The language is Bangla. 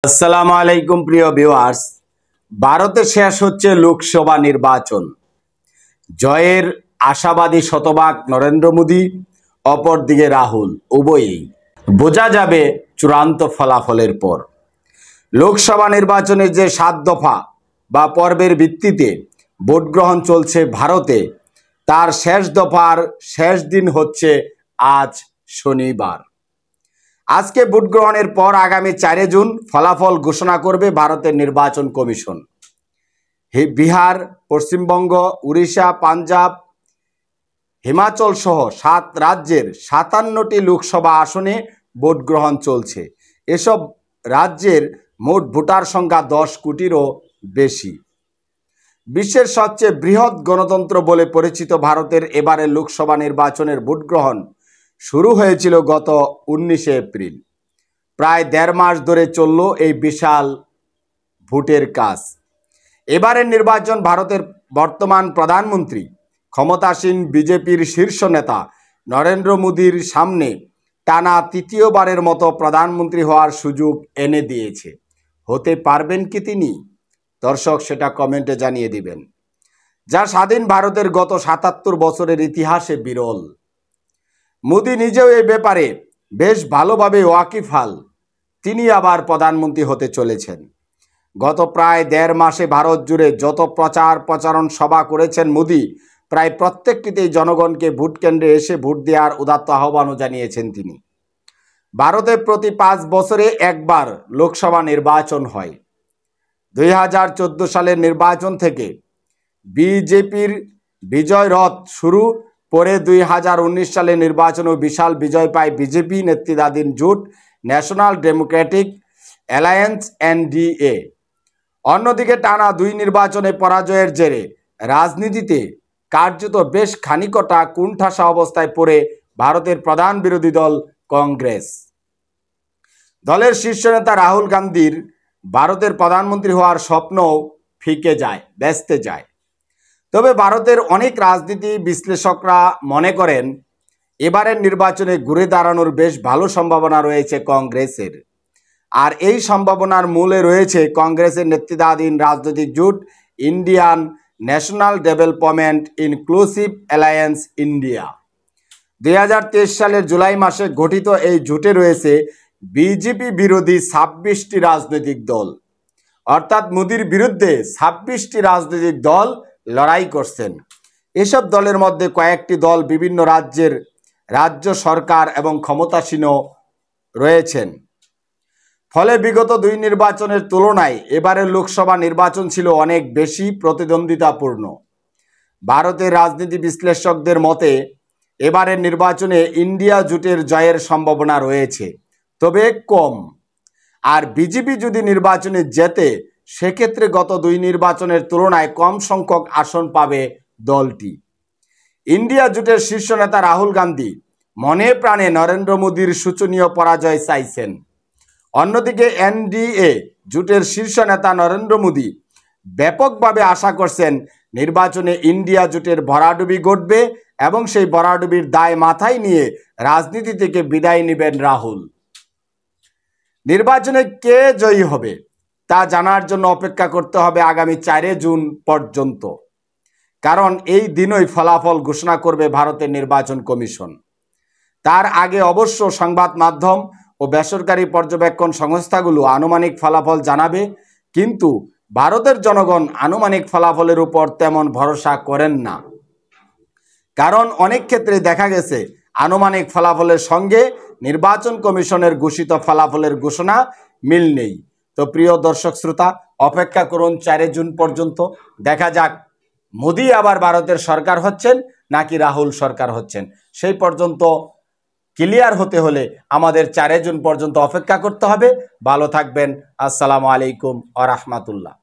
আসসালামু আলাইকুম প্রিয় ভিউয়ার্স। ভারতে শেষ হচ্ছে লোকসভা নির্বাচন। জয়ের আশাবাদী শতভাগ নরেন্দ্র মোদী, অপরদিকে রাহুল। উভয়ই বোঝা যাবে চূড়ান্ত ফলাফলের পর। লোকসভা নির্বাচনের যে 7 দফা বা পর্বের ভিত্তিতে ভোট গ্রহণ চলছে ভারতে, তার শেষ দফার শেষ দিন হচ্ছে আজ শনিবার। আজকে ভোট গ্রহণের পর আগামী 4 জুন ফলাফল ঘোষণা করবে ভারতের নির্বাচন কমিশন। বিহার, পশ্চিমবঙ্গ, উড়িষ্যা, পাঞ্জাব, হিমাচল সহ 7 রাজ্যের 57টি লোকসভা আসনে ভোট গ্রহণ চলছে। এসব রাজ্যের মোট ভোটার সংখ্যা 10 কোটিরও বেশি। বিশ্বের সবচেয়ে বৃহৎ গণতন্ত্র বলে পরিচিত ভারতের এবারের লোকসভা নির্বাচনের ভোট গ্রহণ শুরু হয়েছিল গত 19 এপ্রিল। প্রায় 1.5 মাস ধরে চলল এই বিশাল ভোটের কাজ। এবারের নির্বাচন ভারতের বর্তমান প্রধানমন্ত্রী, ক্ষমতাসীন বিজেপির শীর্ষ নেতা নরেন্দ্র মোদীর সামনে টানা 3য়বারের মতো প্রধানমন্ত্রী হওয়ার সুযোগ এনে দিয়েছে। হতে পারবেন কি তিনি? দর্শক, সেটা কমেন্টে জানিয়ে দিবেন। যা স্বাধীন ভারতের গত 77 বছরের ইতিহাসে বিরল। মোদী নিজেও এই ব্যাপারে বেশ ভালোভাবে ওয়াকিফাল। তিনি আবার প্রধানমন্ত্রী হতে চলেছেন। গত প্রায় 1.5 মাসে ভারত জুড়ে যত প্রচারণ সভা করেছেন মোদী, প্রায় প্রত্যেকটিতেই জনগণকে ভোট কেন্দ্রে এসে ভোট দেওয়ার উদাত্ত আহ্বানও জানিয়েছেন তিনি। ভারতে প্রতি 5 বছরে একবার লোকসভা নির্বাচন হয়। 2014 সালের নির্বাচন থেকে বিজেপির বিজয় রথ শুরু, পরে 2019 সালের নির্বাচনেও বিশাল বিজয় পায় বিজেপি নেতৃত্বাধীন জোট ন্যাশনাল ডেমোক্রেটিক অ্যালায়েন্স NDA। অন্যদিকে টানা 2 নির্বাচনে পরাজয়ের জেরে রাজনীতিতে কার্যত বেশ খানিকটা কোণঠাসা অবস্থায় পড়ে ভারতের প্রধান বিরোধী দল কংগ্রেস। দলের শীর্ষ নেতা রাহুল গান্ধীর ভারতের প্রধানমন্ত্রী হওয়ার স্বপ্নও ফিকে যায়, ব্যস্তে যায়। তবে ভারতের অনেক রাজনীতি বিশ্লেষকরা মনে করেন এবারের নির্বাচনে ঘুরে দাঁড়ানোর বেশ ভালো সম্ভাবনা রয়েছে কংগ্রেসের। আর এই সম্ভাবনার মূলে রয়েছে কংগ্রেসের নেতৃত্বাধীন রাজনৈতিক জোট Indian national development inclusive alliance India. 2023 সালের জুলাই মাসে গঠিত এই জোটে রয়েছে বিজেপি বিরোধী 26টি রাজনৈতিক দল। অর্থাৎ মোদীর বিরুদ্ধে 26টি রাজনৈতিক দল লড়াই করছেন। এসব দলের মধ্যে কয়েকটি দল বিভিন্ন রাজ্যের রাজ্য সরকার এবং ক্ষমতাসীনও রয়েছেন। ফলে বিগত 2 নির্বাচনের তুলনায় এবারের লোকসভা নির্বাচন ছিল অনেক বেশি প্রতিদ্বন্দ্বিতাপূর্ণ। ভারতের রাজনীতি বিশ্লেষকদের মতে এবারের নির্বাচনে ইন্ডিয়া জোটের জয়ের সম্ভাবনা রয়েছে, তবে কম। আর বিজেপি যদি নির্বাচনে জেতে, সেক্ষেত্রে গত 2 নির্বাচনের তুলনায় কম সংখ্যক আসন পাবে দলটি। ইন্ডিয়া জোটের শীর্ষ নেতা রাহুল গান্ধী মনে প্রাণে নরেন্দ্র মোদীর শোচনীয় পরাজয় চাইছেন। অন্যদিকে NDA জোটের শীর্ষ নেতা নরেন্দ্র মোদী ব্যাপকভাবে আশা করছেন নির্বাচনে ইন্ডিয়া জোটের ভরাডুবি ঘটবে এবং সেই ভরাডুবির দায় মাথায় নিয়ে রাজনীতি থেকে বিদায় নেবেন রাহুল। নির্বাচনে কে জয়ী হবে তা জানার জন্য অপেক্ষা করতে হবে আগামী 4 জুন পর্যন্ত। কারণ এই দিনই ফলাফল ঘোষণা করবে ভারতের নির্বাচন কমিশন। তার আগে অবশ্য সংবাদ মাধ্যম ও বেসরকারি পর্যবেক্ষণ সংস্থাগুলো আনুমানিক ফলাফল জানাবে, কিন্তু ভারতের জনগণ আনুমানিক ফলাফলের উপর তেমন ভরসা করেন না। কারণ অনেক ক্ষেত্রে দেখা গেছে আনুমানিক ফলাফলের সঙ্গে নির্বাচন কমিশনের ঘোষিত ফলাফলের ঘোষণা মিল নেই। তো প্রিয় দর্শক শ্রোতা, অপেক্ষা করুন 4 জুন পর্যন্ত। দেখা যাক মোদী আবার ভারতের সরকার হচ্ছেন নাকি রাহুল সরকার হচ্ছেন। সেই পর্যন্ত ক্লিয়ার হতে হলে আমাদের 4 জুন পর্যন্ত অপেক্ষা করতে হবে। ভালো থাকবেন। আসসালামু আলাইকুম ওয়া রাহমাতুল্লাহ।